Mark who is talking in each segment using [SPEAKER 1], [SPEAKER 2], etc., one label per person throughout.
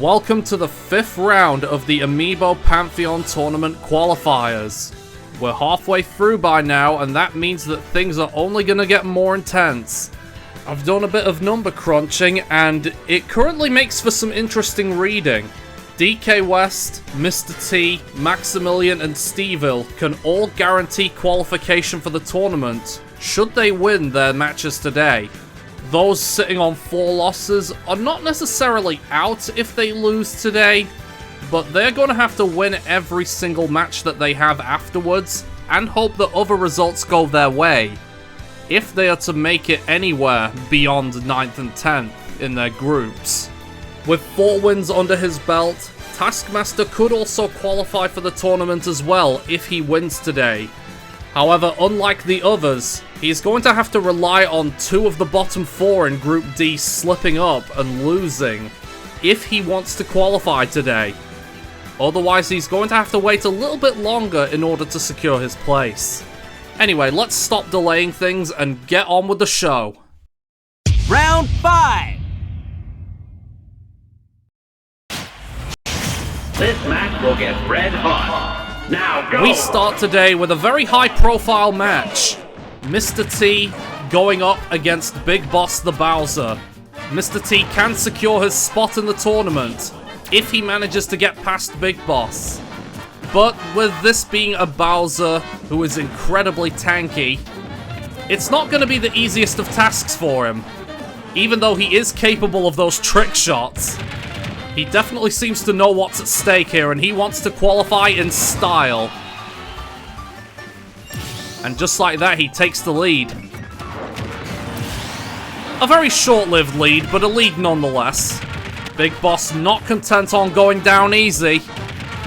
[SPEAKER 1] Welcome to the 5th round of the Amiibo Pantheon Tournament Qualifiers. We're halfway through by now, and that means that things are only gonna get more intense. I've done a bit of number crunching, and it currently makes for some interesting reading. DK West, Mr. T, Maximilian, and Steeville can all guarantee qualification for the tournament should they win their matches today. Those sitting on 4 losses are not necessarily out if they lose today, but they're going to have to win every single match that they have afterwards and hope that other results go their way if they are to make it anywhere beyond 9th and 10th in their groups. With 4 wins under his belt, Taskmaster could also qualify for the tournament as well if he wins today. However, unlike the others, he's going to have to rely on 2 of the bottom 4 in Group D slipping up and losing if he wants to qualify today. Otherwise, he's going to have to wait a little bit longer in order to secure his place. Anyway, let's stop delaying things and get on with the show.
[SPEAKER 2] Round 5!
[SPEAKER 3] This match will get red hot. Now go!
[SPEAKER 1] We start today with a very high-profile match. Mr. T going up against Big Boss the Bowser. Mr. T can secure his spot in the tournament if he manages to get past Big Boss. But with this being a Bowser who is incredibly tanky, it's not going to be the easiest of tasks for him. Even though he is capable of those trick shots, he definitely seems to know what's at stake here, and he wants to qualify in style. And just like that, he takes the lead. A very short-lived lead, but a lead nonetheless. Big Boss not content on going down easy.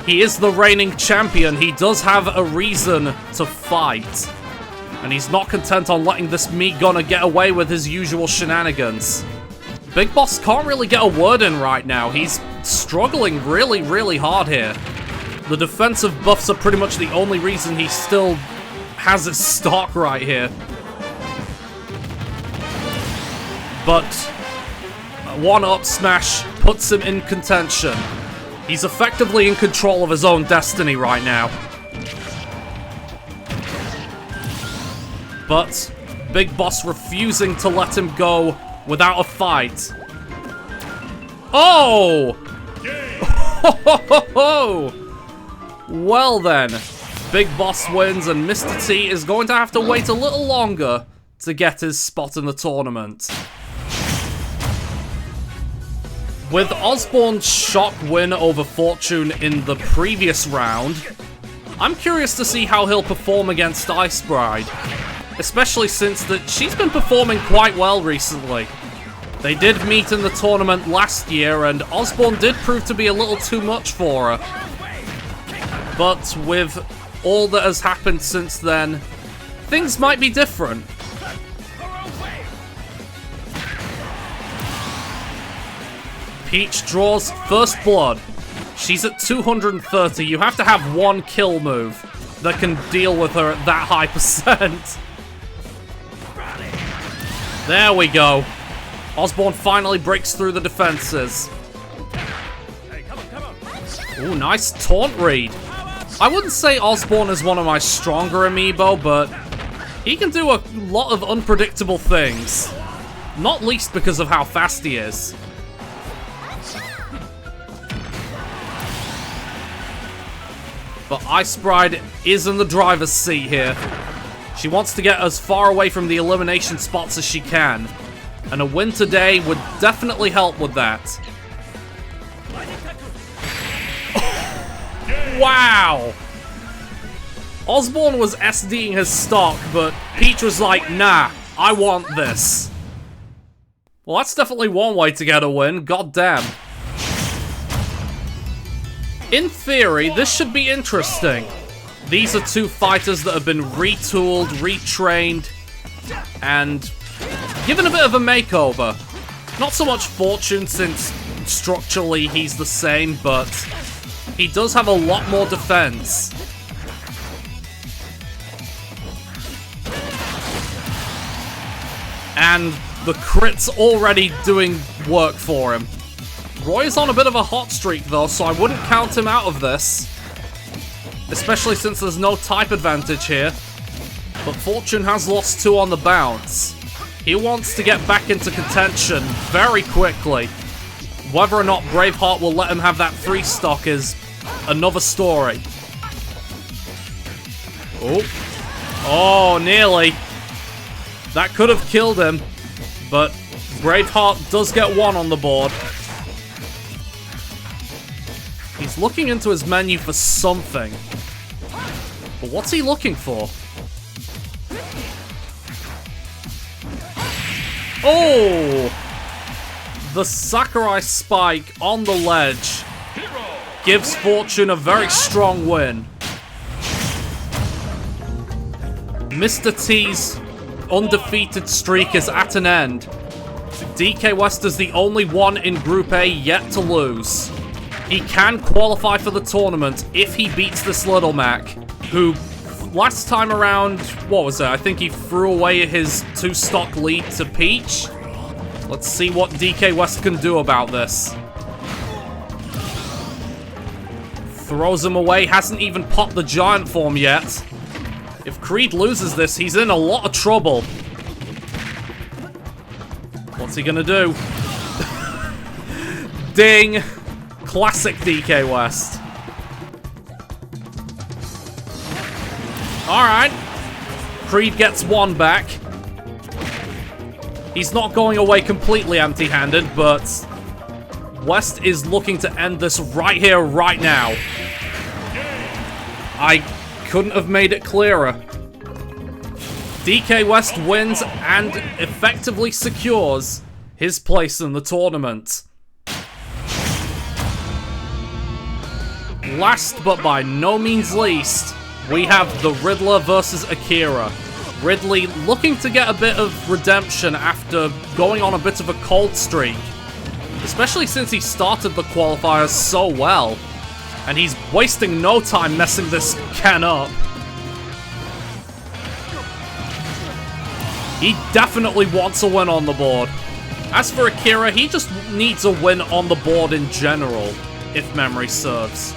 [SPEAKER 1] He is the reigning champion. He does have a reason to fight. And he's not content on letting this meat gunner get away with his usual shenanigans. Big Boss can't really get a word in right now. He's struggling really, really hard here. The defensive buffs are pretty much the only reason he still has his stock right here. But a 1-up smash puts him in contention. He's effectively in control of his own destiny right now. But Big Boss refusing to let him go without a fight. Oh! Well then, Big Boss wins and Mr. T is going to have to wait a little longer to get his spot in the tournament. With Osborne's shock win over Fortune in the previous round, I'm curious to see how he'll perform against Ice Bride. Especially since that she's been performing quite well recently. They did meet in the tournament last year, and Osborne did prove to be a little too much for her. But with all that has happened since then, things might be different. Peach draws first blood. She's at 230. You have to have 1 kill move that can deal with her at that high percent. There we go. Osborne finally breaks through the defenses. Ooh, nice taunt read. I wouldn't say Osborne is one of my stronger amiibo, but he can do a lot of unpredictable things. Not least because of how fast he is. But Ice Bride is in the driver's seat here. She wants to get as far away from the elimination spots as she can, and a win today would definitely help with that. Wow! Osborne was SDing his stock, but Peach was like, nah, I want this. Well, that's definitely one way to get a win, goddamn. In theory, this should be interesting. These are 2 fighters that have been retooled, retrained, and given a bit of a makeover. Not so much Fortune, since structurally he's the same, but he does have a lot more defense. And the crit's already doing work for him. Roy is on a bit of a hot streak though, so I wouldn't count him out of this. Especially since there's no type advantage here. But Fortune has lost 2 on the bounce. He wants to get back into contention very quickly. Whether or not Braveheart will let him have that free stock is another story. Oh, nearly. That could have killed him, but Braveheart does get 1 on the board. He's looking into his menu for something. But what's he looking for? Oh! The Sakurai Spike on the ledge gives Fortune a very strong win. Mr. T's undefeated streak is at an end. DK West is the only one in Group A yet to lose. He can qualify for the tournament if he beats this Little Mac, who last time around, what was it? I think he threw away his 2-stock lead to Peach. Let's see what DK West can do about this. Throws him away, hasn't even popped the giant form yet. If Creed loses this, he's in a lot of trouble. What's he gonna do? Ding! Classic DK West. Alright. Creed gets 1 back. He's not going away completely empty-handed, but West is looking to end this right here, right now. I couldn't have made it clearer. DK West wins and effectively secures his place in the tournament. Last but by no means least, we have the Riddler versus Akira. Ridley looking to get a bit of redemption after going on a bit of a cold streak. Especially since he started the qualifiers so well. And he's wasting no time messing this Ken up. He definitely wants a win on the board. As for Akira, he just needs a win on the board in general, if memory serves.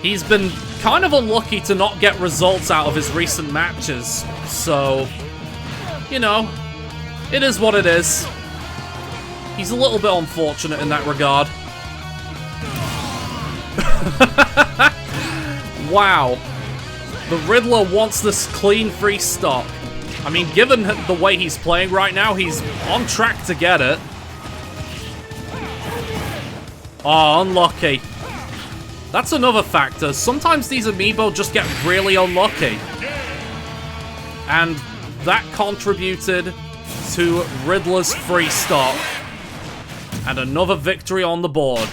[SPEAKER 1] He's been kind of unlucky to not get results out of his recent matches, so, you know, it is what it is. He's a little bit unfortunate in that regard. Wow. The Riddler wants this clean free stock. I mean, given the way he's playing right now, he's on track to get it. Oh, unlucky. That's another factor. Sometimes these Amiibo just get really unlucky. And that contributed to Riddler's free stock. And another victory on the board.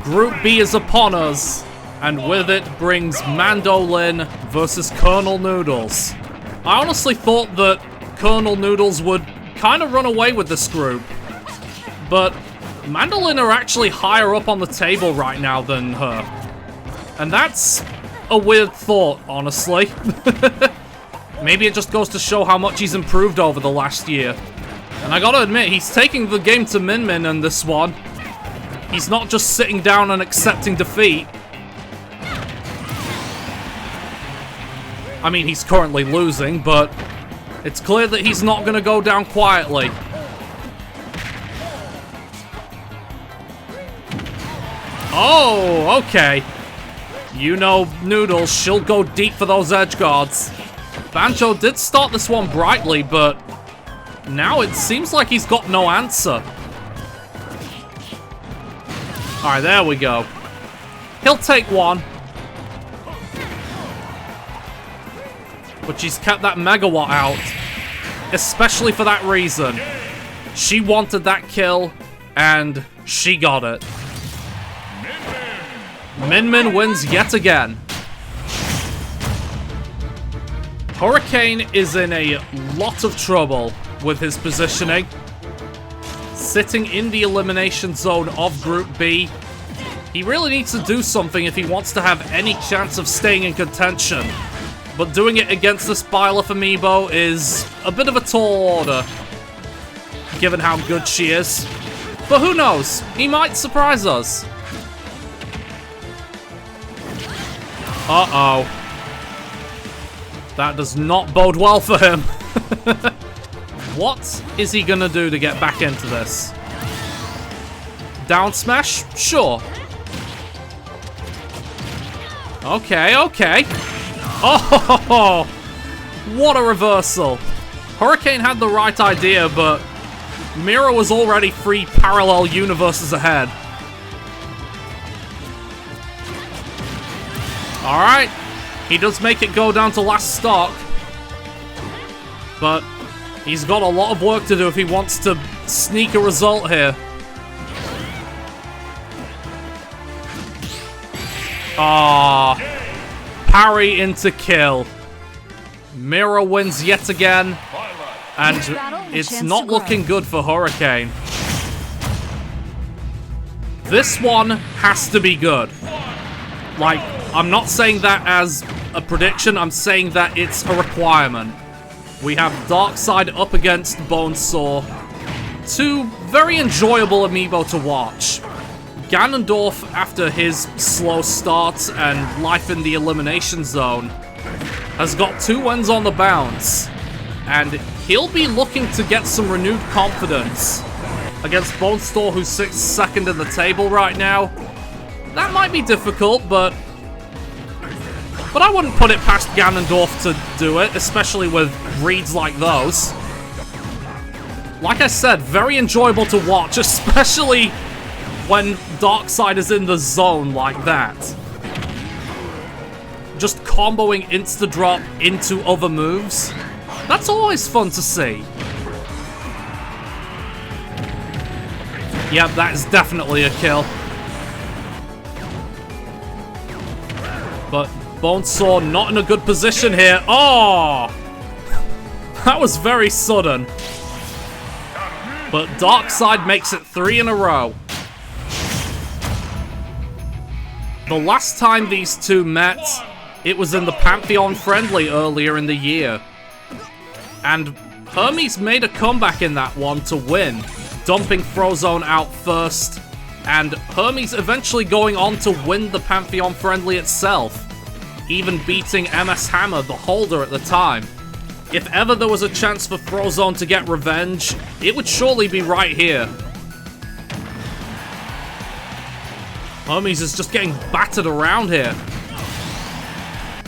[SPEAKER 1] Group B is upon us, and with it brings Mandolin versus Colonel Noodles. I honestly thought that Colonel Noodles would kind of run away with this group, but Mandolin are actually higher up on the table right now than her. And that's a weird thought, honestly. Maybe it just goes to show how much he's improved over the last year. And I gotta admit, he's taking the game to Min Min in this one. He's not just sitting down and accepting defeat. I mean, he's currently losing, but it's clear that he's not gonna go down quietly. Oh, okay. You know Noodles, she'll go deep for those edge guards. Banjo did start this one brightly, but now it seems like he's got no answer. Alright, there we go. He'll take 1. But she's kept that megawatt out. Especially for that reason. She wanted that kill, and she got it. Min Min wins yet again. Hurricane is in a lot of trouble with his positioning. Sitting in the elimination zone of Group B. He really needs to do something if he wants to have any chance of staying in contention. But doing it against this Byleth Amiibo is a bit of a tall order, given how good she is. But who knows? He might surprise us. Uh-oh. That does not bode well for him. What is he gonna do to get back into this? Down smash? Sure. Okay, okay. Oh, what a reversal. Hurricane had the right idea, but Mira was already 3 parallel universes ahead. Alright. He does make it go down to last stock. But he's got a lot of work to do if he wants to sneak a result here. Ah, parry into kill. Mira wins yet again, and it's not looking good for Hurricane. This one has to be good. Like, I'm not saying that as a prediction, I'm saying that it's a requirement. We have Darkseid up against Bonesaw. 2 very enjoyable amiibo to watch. Ganondorf, after his slow start and life in the elimination zone, has got 2 wins on the bounce. And he'll be looking to get some renewed confidence against Bonesaw, who's 6th second in the table right now. That might be difficult, but I wouldn't put it past Ganondorf to do it, especially with reads like those. Like I said, very enjoyable to watch, especially when Darkseid is in the zone like that. Just comboing insta-drop into other moves. That's always fun to see. Yep, that is definitely a kill. But Bonesaw not in a good position here. Oh! That was very sudden. But Darkseid makes it 3 in a row. The last time these 2 met, it was in the Pantheon Friendly earlier in the year. And Hermes made a comeback in that one to win, dumping Frozone out first, and Hermes eventually going on to win the Pantheon Friendly itself, even beating MS Hammer, the holder at the time. If ever there was a chance for Frozone to get revenge, it would surely be right here. Hermes is just getting battered around here.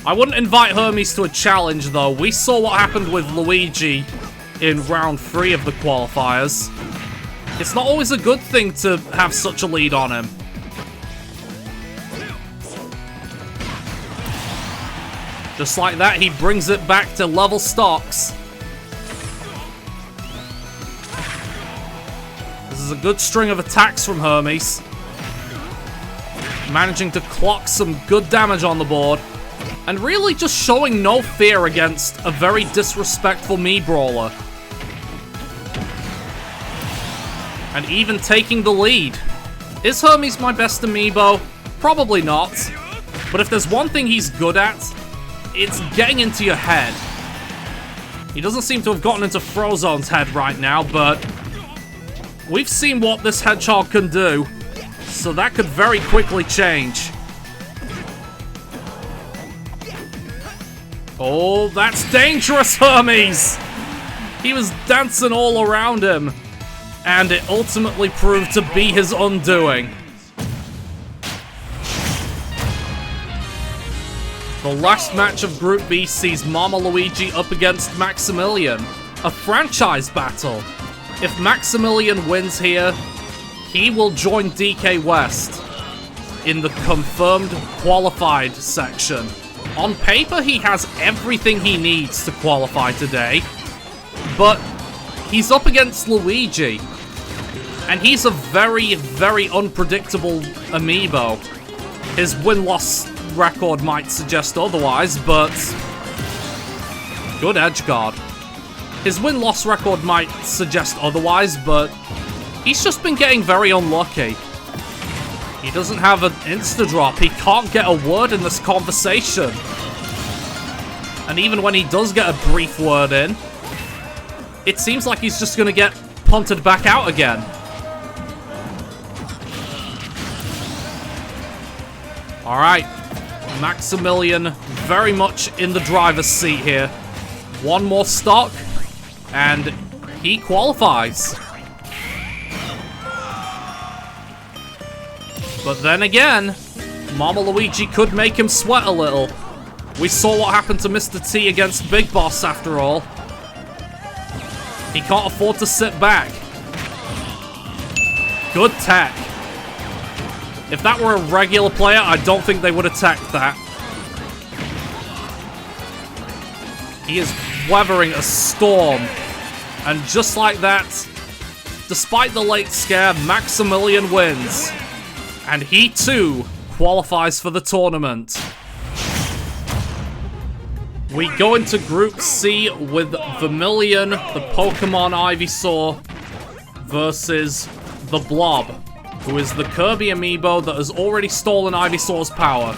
[SPEAKER 1] I wouldn't invite Hermes to a challenge, though. We saw what happened with Luigi in round 3 of the qualifiers. It's not always a good thing to have such a lead on him. Just like that, he brings it back to level stocks. This is a good string of attacks from Hermes. Managing to clock some good damage on the board. And really just showing no fear against a very disrespectful Mii Brawler. And even taking the lead. Is Hermes my best amiibo? Probably not. But if there's one thing he's good at, it's getting into your head. He doesn't seem to have gotten into Frozone's head right now, but we've seen what this hedgehog can do, so that could very quickly change. Oh, that's dangerous, Hermes! He was dancing all around him, and it ultimately proved to be his undoing. The last match of Group B sees Mama Luigi up against Maximilian, a franchise battle. If Maximilian wins here, he will join DK West in the confirmed qualified section. On paper, he has everything he needs to qualify today, but he's up against Luigi, and he's a very, very unpredictable amiibo. His win-loss record might suggest otherwise, but good edge guard. His win-loss record might suggest otherwise, but he's just been getting very unlucky. He doesn't have an insta-drop. He can't get a word in this conversation. And even when he does get a brief word in, it seems like he's just going to get punted back out again. Alright, Maximilian very much in the driver's seat here. One more stock, and he qualifies. But then again, Mama Luigi could make him sweat a little. We saw what happened to Mr. T against Big Boss after all. He can't afford to sit back. Good tech. If that were a regular player, I don't think they would attack that. He is weathering a storm. And just like that, despite the late scare, Maximilian wins. And he too qualifies for the tournament. We go into Group C with Vermilion, the Pokemon Ivysaur, versus the Blob, who is the Kirby amiibo that has already stolen Ivysaur's power,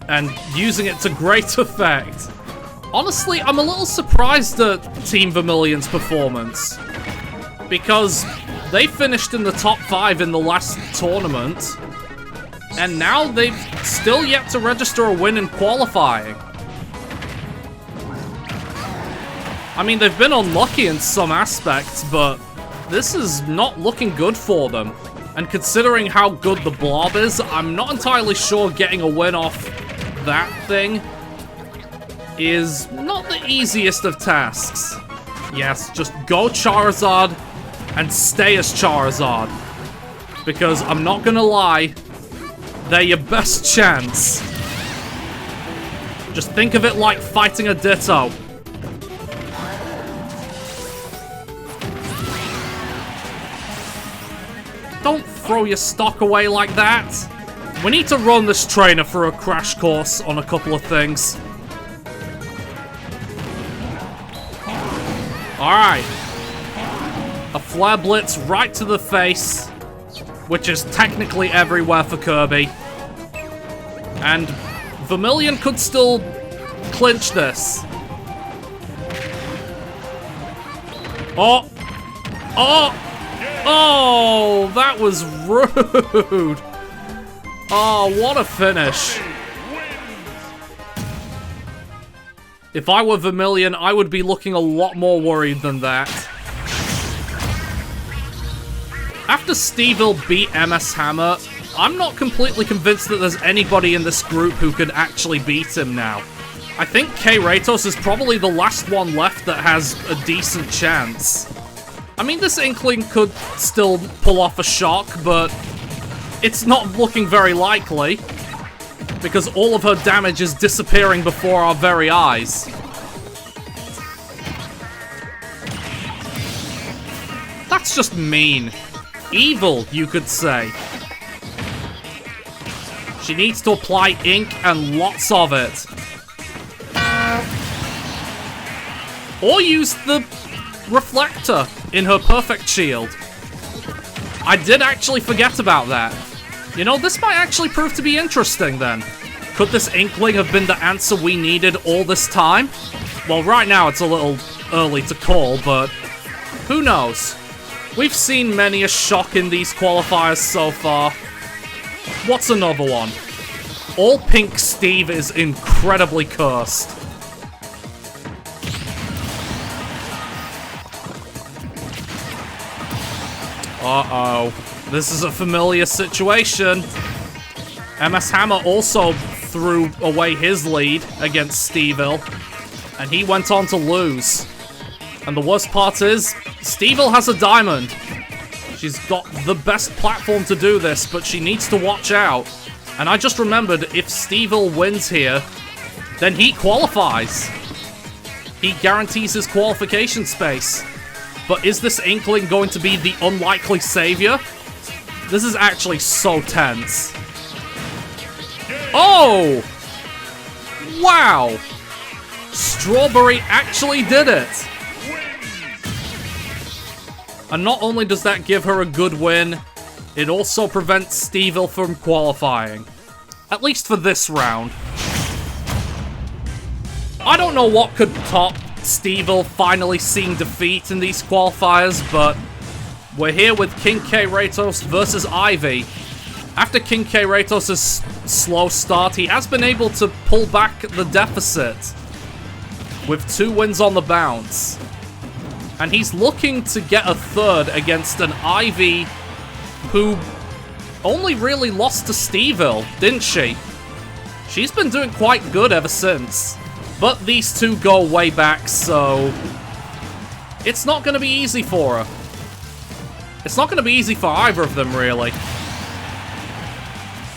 [SPEAKER 1] and using it to great effect. Honestly, I'm a little surprised at Team Vermilion's performance, because they finished in the top 5 in the last tournament, and now they've still yet to register a win in qualifying. I mean, they've been unlucky in some aspects, but this is not looking good for them. And considering how good the Blob is, I'm not entirely sure getting a win off that thing is not the easiest of tasks. Yes, just go Charizard and stay as Charizard. Because I'm not gonna lie, they're your best chance. Just think of it like fighting a Ditto. Don't throw your stock away like that. We need to run this trainer for a crash course on a couple of things. Alright. A Flare Blitz right to the face, which is technically everywhere for Kirby. And Vermilion could still clinch this. Oh! Oh! Oh, that was rude. Oh, what a finish. If I were Vermilion, I would be looking a lot more worried than that. After Stevel beat MS Hammer, I'm not completely convinced that there's anybody in this group who could actually beat him now. I think K. Ratos is probably the last one left that has a decent chance. I mean, this Inkling could still pull off a shock, but it's not looking very likely, because all of her damage is disappearing before our very eyes. That's just mean. Evil, you could say. She needs to apply ink and lots of it. Or use the reflector in her perfect shield. I did actually forget about that. You know, this might actually prove to be interesting then. Could this Inkling have been the answer we needed all this time? Well, right now it's a little early to call, but who knows? We've seen many a shock in these qualifiers so far. What's another one? All Pink Steve is incredibly cursed. Uh-oh. This is a familiar situation. MS Hammer also threw away his lead against Stevel, and he went on to lose. And the worst part is, Stevel has a diamond. She's got the best platform to do this, but she needs to watch out. And I just remembered, if Stevel wins here, then he qualifies. He guarantees his qualification space. But is this Inkling going to be the unlikely savior? This is actually so tense. Oh! Wow! Strawberry actually did it! And not only does that give her a good win, it also prevents Stevel from qualifying. At least for this round. I don't know what could top Stevel finally seeing defeat in these qualifiers, but we're here with King K. Ratos versus Ivy. After King K. Ratos has slow start, he has been able to pull back the deficit with 2 wins on the bounce. And he's looking to get a third against an Ivy who only really lost to Steeville, didn't she? She's been doing quite good ever since. But these two go way back, so it's not going to be easy for her. It's not going to be easy for either of them, really.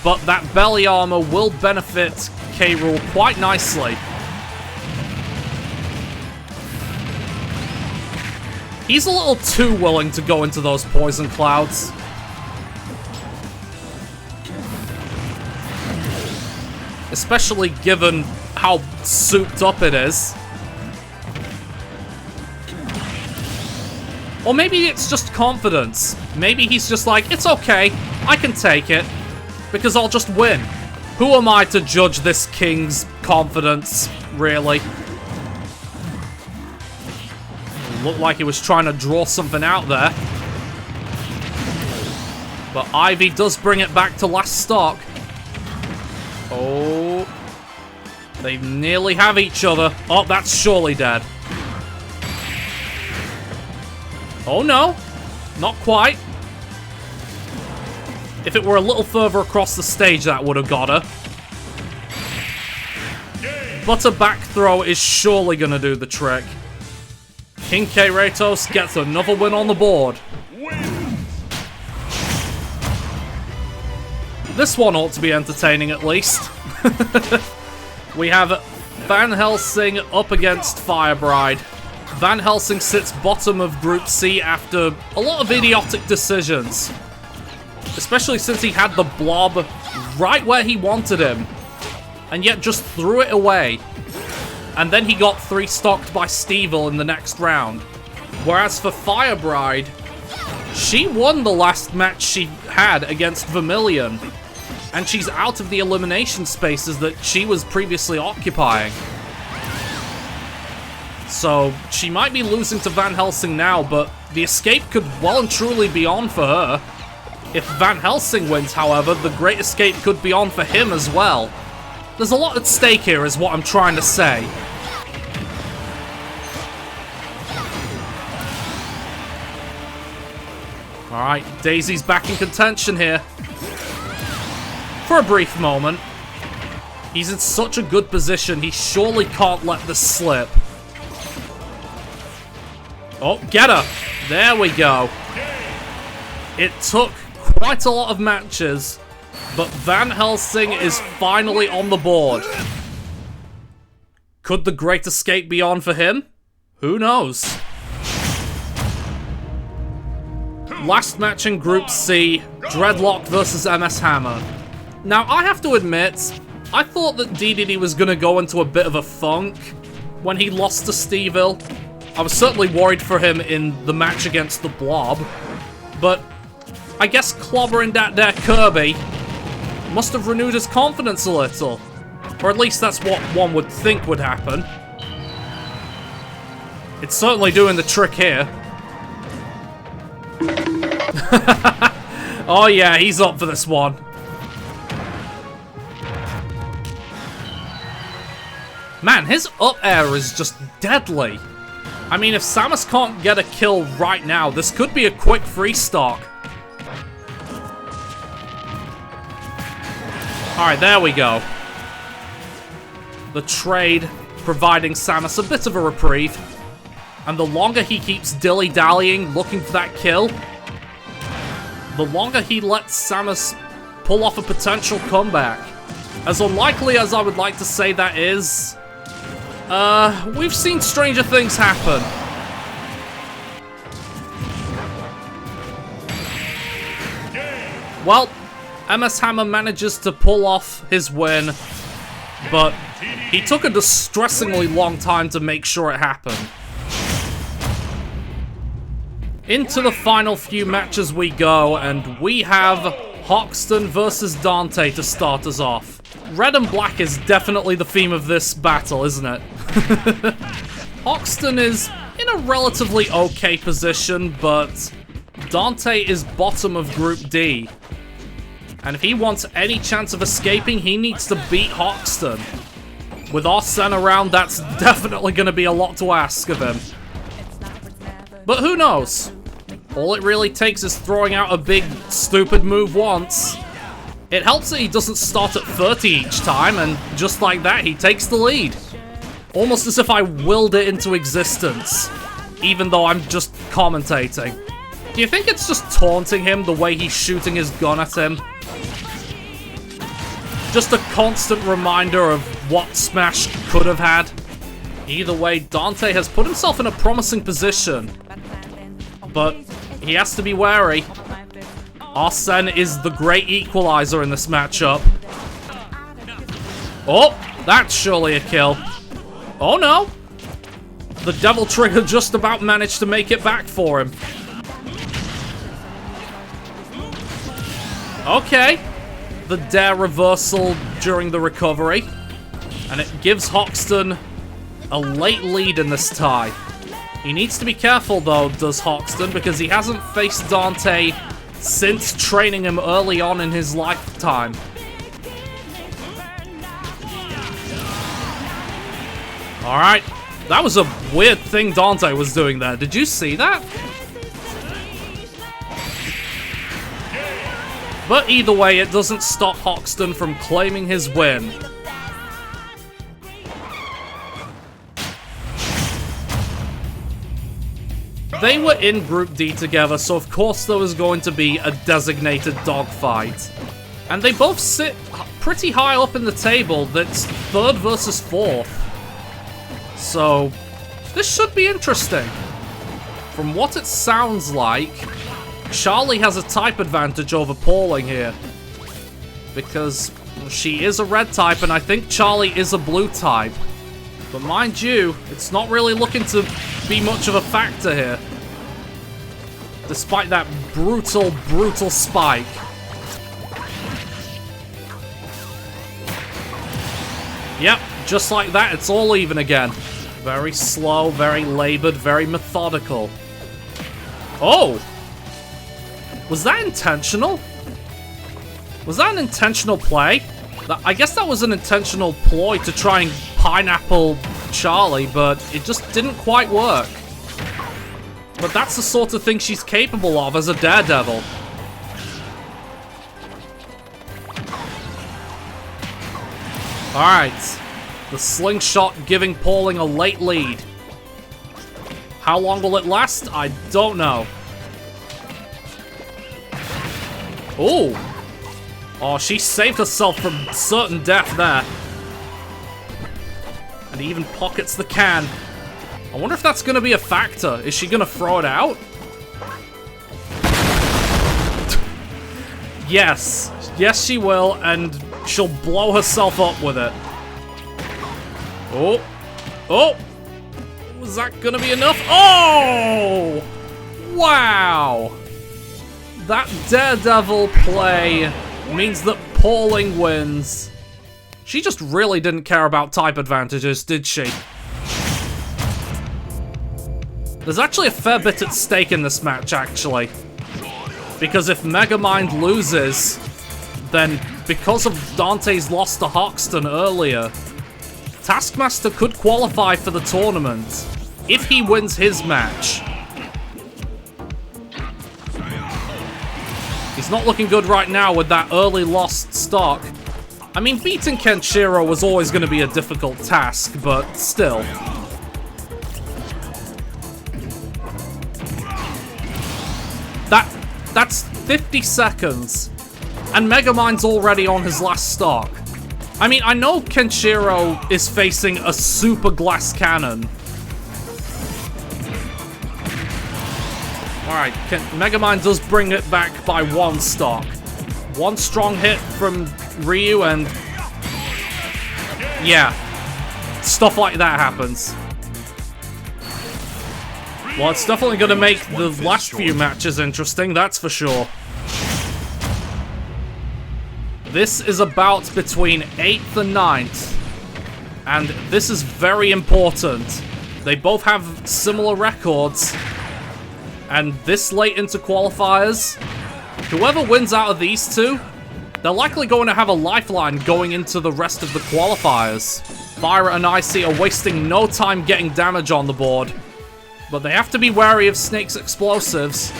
[SPEAKER 1] But that belly armor will benefit K. Rool quite nicely. He's a little too willing to go into those poison clouds. Especially given how souped up it is. Or maybe it's just confidence. Maybe he's just like, it's okay, I can take it, because I'll just win. Who am I to judge this king's confidence, really? Looked like he was trying to draw something out there. But Ivy does bring it back to last stock. Oh. They nearly have each other. Oh, that's surely dead. Oh no. Not quite. If it were a little further across the stage, that would have got her. But a back throw is surely going to do the trick. King K. Ratos gets another win on the board. This one ought to be entertaining at least. We have Van Helsing up against Firebrand. Van Helsing sits bottom of Group C after a lot of idiotic decisions. Especially since he had the blob right where he wanted him. And yet just threw it away. And then he got 3-stocked by Steeville in the next round. Whereas for Firebrand, she won the last match she had against Vermilion. And she's out of the elimination spaces that she was previously occupying. So, she might be losing to Van Helsing now, but the escape could well and truly be on for her. If Van Helsing wins, however, the Great Escape could be on for him as well. There's a lot at stake here, is what I'm trying to say. Alright, Daisy's back in contention here. For a brief moment. He's in such a good position, he surely can't let this slip. Oh, get her! There we go. It took quite a lot of matches, but Van Helsing is finally on the board. Could the Great Escape be on for him? Who knows? Last match in Group C, Dreadlock versus MS Hammer. Now, I have to admit, I thought that DDD was going to go into a bit of a funk when he lost to Steeville. I was certainly worried for him in the match against the Blob, but I guess clobbering that there Kirby must have renewed his confidence a little. Or at least that's what one would think would happen. It's certainly doing the trick here. Oh yeah, he's up for this one. Man, his up air is just deadly. I mean, if Samus can't get a kill right now, this could be a quick free stock. Alright, there we go. The trade providing Samus a bit of a reprieve. And the longer he keeps dilly-dallying, looking for that kill, the longer he lets Samus pull off a potential comeback. As unlikely as I would like to say that is, we've seen stranger things happen. Well, MS Hammer manages to pull off his win, but he took a distressingly long time to make sure it happened. Into the final few matches we go, and we have Hoxton versus Dante to start us off. Red and black is definitely the theme of this battle, isn't it? Hoxton is in a relatively okay position, but Dante is bottom of Group D. And if he wants any chance of escaping, he needs to beat Hoxton. With Arsene around, that's definitely going to be a lot to ask of him. But who knows? All it really takes is throwing out a big, stupid move once. It helps that he doesn't start at 30 each time, and just like that, he takes the lead. Almost as if I willed it into existence, even though I'm just commentating. Do you think it's just taunting him the way he's shooting his gun at him? Just a constant reminder of what Smash could have had. Either way, Dante has put himself in a promising position. But he has to be wary. Arsene is the great equalizer in this matchup. Oh, that's surely a kill. Oh no! The Devil Trigger just about managed to make it back for him. Okay. The dare reversal during the recovery. And it gives Hoxton a late lead in this tie. He needs to be careful though, does Hoxton, because he hasn't faced Dante since training him early on in his lifetime. Alright, that was a weird thing Dante was doing there. Did you see that? But either way, it doesn't stop Hoxton from claiming his win. They were in Group D together, so of course there was going to be a designated dogfight. And they both sit pretty high up in the table. That's 3rd versus 4th. So, this should be interesting. From what it sounds like, Charlie has a type advantage over Pauling here. Because she is a red type, and I think Charlie is a blue type. But mind you, it's not really looking to be much of a factor here. Despite that brutal, brutal spike. Yep, just like that, it's all even again. Very slow, very labored, very methodical. Oh! Was that intentional? Was that an intentional play? I guess that was an intentional ploy to try and pineapple Charlie, but it just didn't quite work. But that's the sort of thing she's capable of as a daredevil. Alright. The slingshot giving Pauling a late lead. How long will it last? I don't know. Ooh. Oh, she saved herself from certain death there. And he even pockets the can. I wonder if that's going to be a factor. Is she going to throw it out? Yes. Yes, she will, and she'll blow herself up with it. Oh. Oh. Was that going to be enough? Oh! Wow. That daredevil play means that Pauling wins. She just really didn't care about type advantages, did she? There's actually a fair bit at stake in this match, actually. Because if Megamind loses, then because of Dante's loss to Hoxton earlier, Taskmaster could qualify for the tournament if he wins his match. He's not looking good right now with that early lost stock. I mean, beating Kenshiro was always going to be a difficult task, but still. That's 50 seconds, and Megamind's already on his last stock. I mean, I know Kenshiro is facing a super glass cannon. Alright, Megamind does bring it back by 1 stock. 1 strong hit from Ryu and... yeah. Stuff like that happens. Well, it's definitely going to make the last few matches interesting, that's for sure. This is a bout between 8th and 9th. And this is very important. They both have similar records. And this late into qualifiers, whoever wins out of these two they're likely going to have a lifeline going into the rest of the qualifiers. Fire and Icy are wasting no time getting damage on the board, but they have to be wary of Snake's explosives.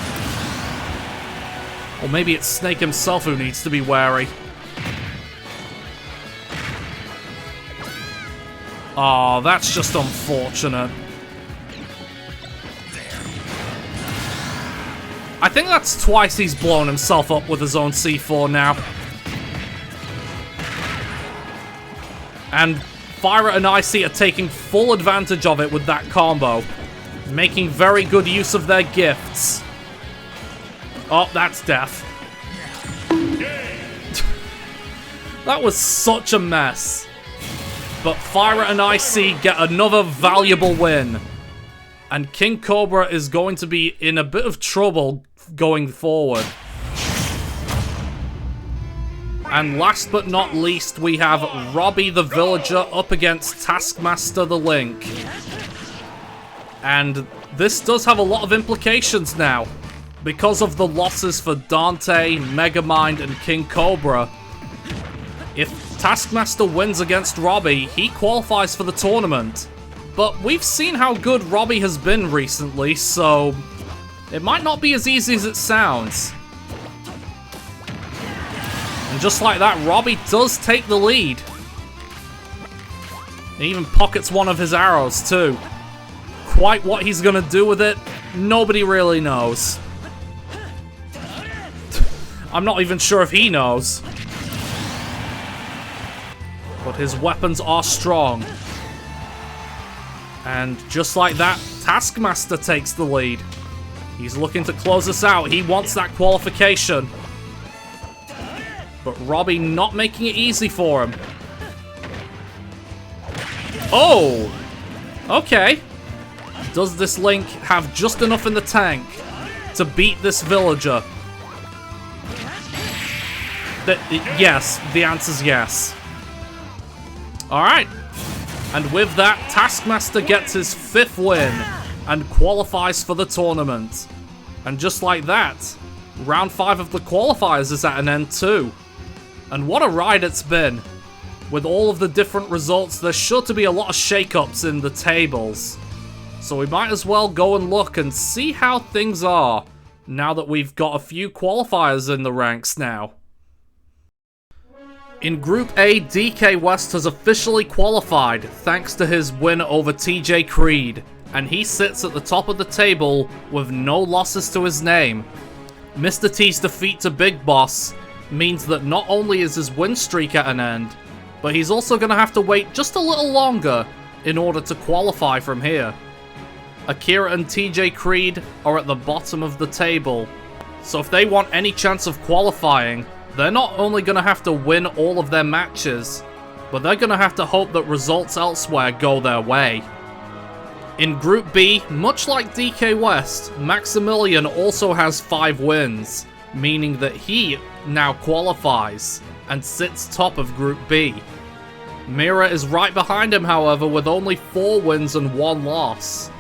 [SPEAKER 1] Or maybe it's Snake himself who needs to be wary. Oh, that's just unfortunate. I think that's twice he's blown himself up with his own C4 now. And Fire and Icy are taking full advantage of it with that combo, making very good use of their gifts. Oh, that's death. That was such a mess. But Fire and Icy get another valuable win. And King Cobra is going to be in a bit of trouble going forward. And last but not least, we have Robbie the Villager up against Taskmaster the Link. And this does have a lot of implications now. Because of the losses for Dante, Megamind, and King Cobra. If Taskmaster wins against Robbie, he qualifies for the tournament. But we've seen how good Robbie has been recently, so it might not be as easy as it sounds. And just like that, Robbie does take the lead. He even pockets one of his arrows, too. Quite what he's gonna do with it, nobody really knows. I'm not even sure if he knows. But his weapons are strong. And just like that, Taskmaster takes the lead. He's looking to close us out. He wants that qualification. But Robbie not making it easy for him. Oh! Okay. Does this Link have just enough in the tank to beat this villager? Yes, the answer's yes. Alright. And with that, Taskmaster gets his 5th win and qualifies for the tournament. And just like that, round 5 of the qualifiers is at an end too. And what a ride it's been. With all of the different results, there's sure to be a lot of shake-ups in the tables. So we might as well go and look and see how things are, now that we've got a few qualifiers in the ranks now. In Group A, DK West has officially qualified thanks to his win over TJ Creed, and he sits at the top of the table with no losses to his name. Mr. T's defeat to Big Boss means that not only is his win streak at an end, but he's also going to have to wait just a little longer in order to qualify from here. Akira and TJ Creed are at the bottom of the table, so if they want any chance of qualifying, they're not only going to have to win all of their matches, but they're going to have to hope that results elsewhere go their way. In Group B, much like DK West, Maximilian also has 5 wins, meaning that he now qualifies and sits top of Group B. Mira is right behind him, however, with only 4 wins and 1 loss.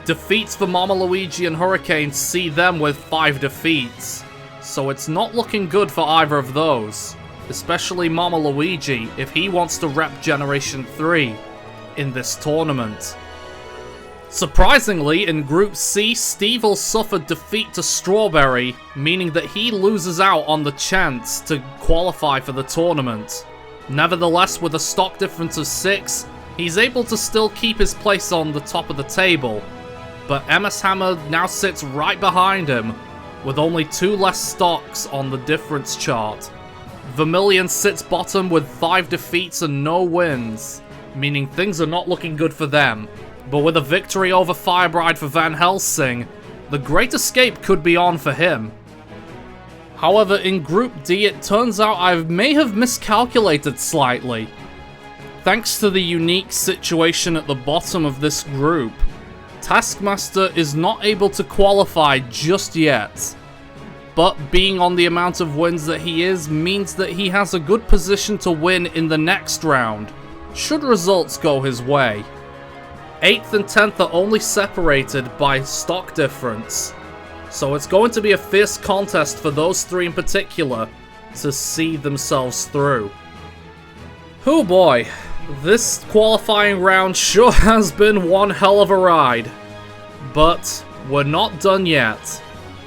[SPEAKER 1] Defeats for Mama Luigi and Hurricane see them with 5 defeats, so it's not looking good for either of those, especially Mama Luigi if he wants to rep Generation 3 in this tournament. Surprisingly, in Group C, Stevel suffered defeat to Strawberry, meaning that he loses out on the chance to qualify for the tournament. Nevertheless, with a stock difference of 6, he's able to still keep his place on the top of the table, but MS Hammer now sits right behind him, with only 2 less stocks on the difference chart. Vermilion sits bottom with 5 defeats and no wins, meaning things are not looking good for them. But with a victory over Firebrand for Van Helsing, the Great Escape could be on for him. However, in Group D, it turns out I may have miscalculated slightly. Thanks to the unique situation at the bottom of this group, Taskmaster is not able to qualify just yet. But being on the amount of wins that he is means that he has a good position to win in the next round, should results go his way. 8th and 10th are only separated by stock difference, so it's going to be a fierce contest for those 3 in particular, to see themselves through. Oh boy, this qualifying round sure has been one hell of a ride. But we're not done yet.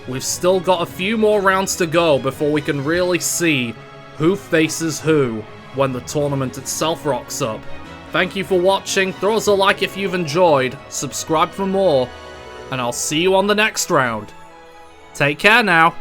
[SPEAKER 1] We've still got a few more rounds to go before we can really see who faces who when the tournament itself rocks up. Thank you for watching, throw us a like if you've enjoyed, subscribe for more, and I'll see you on the next round. Take care now.